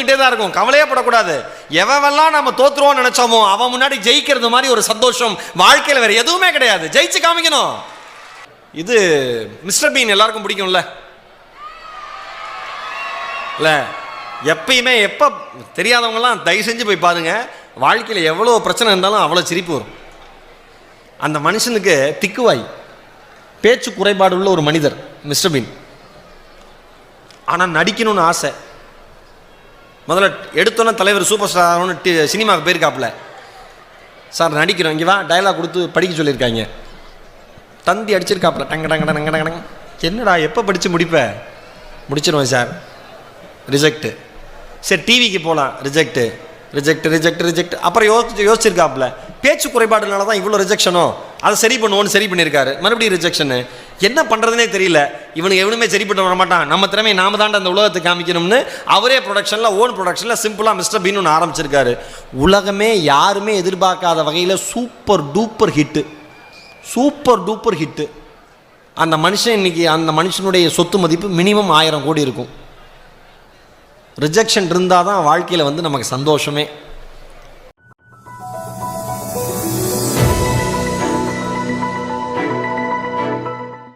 வந்துகிட்டே தான் இருக்கும். கவலையே படக்கூடாது. எவெல்லாம் நம்ம தோத்துருவோம்னு நினைச்சோமோ அவன் முன்னாடி ஜெயிக்கிறது மாதிரி ஒரு சந்தோஷம் வாழ்க்கையில் வேற எதுவுமே கிடையாது. ஜெயிச்சு காமிக்கணும். இது மிஸ்டர் பீன் எல்லாருக்கும் பிடிக்கும்ல இல்ல? எப்பயுமே எப்போ தெரியாதவங்கலாம் தயவு செஞ்சு போய் பாருங்க. வாழ்க்கையில் எவ்வளோ பிரச்சனை இருந்தாலும் அவ்வளோ சிரிப்பு வரும். அந்த மனுஷனுக்கு திக்குவாய், பேச்சு குறைபாடு உள்ள ஒரு மனிதர் மிஸ்டர் பீன். ஆனால் நடிக்கணும்னு ஆசை. முதல்ல எடுத்தோன்னே தலைவர் சூப்பர் ஸ்டார்னு சினிமாவுக்கு போயிருக்காப்புல. சார் நடிக்கிறோம், இங்கே வா, டயலாக் கொடுத்து படிக்க சொல்லியிருக்காங்க. தந்தி அடிச்சிருக்காப்புல, டங்க டங்க டங்க டங்க. என்னடா எப்போ படித்து முடிப்ப? முடிச்சிருவேன் சார். ரிஜெக்டு. சரி டிவிக்கு போகலாம், ரிஜெக்டு ரிஜெக்ட் ரிஜெக்ட் ரிஜெக்ட். அப்புறம் யோசிச்சிருக்காப்புல, பேச்சு குறைபாடுனால தான் இவ்வளோ ரிஜெக்ஷனோ, அதை சரி பண்ணுவோன்னு சரி பண்ணியிருக்காரு. மறுபடியும் ரிஜெக்ஷனு. என்ன பண்ணுறதுனே தெரியல. இவனுக்கு எவனுமே சரி பண்ண வர மாட்டான், நம்ம திறமையை நாம தாண்ட அந்த உலகத்துக்கு காமிக்கணும்னு அவரே ப்ரொடக்ஷனில், ஓன் ப்ரொடக்ஷனில் சிம்பிளாக மிஸ்டர் பீன் ஒன்று ஆரம்பிச்சிருக்காரு. உலகமே யாருமே எதிர்பார்க்காத வகையில் super duper hit. Super duper hit. அந்த மனுஷன் இன்னைக்கு, அந்த மனுஷனுடைய சொத்து மதிப்பு மினிமம் 1000 கோடி இருக்கும். ரிஜெக்ஷன் இருந்தால் தான் வாழ்க்கையில் நமக்கு சந்தோஷமே.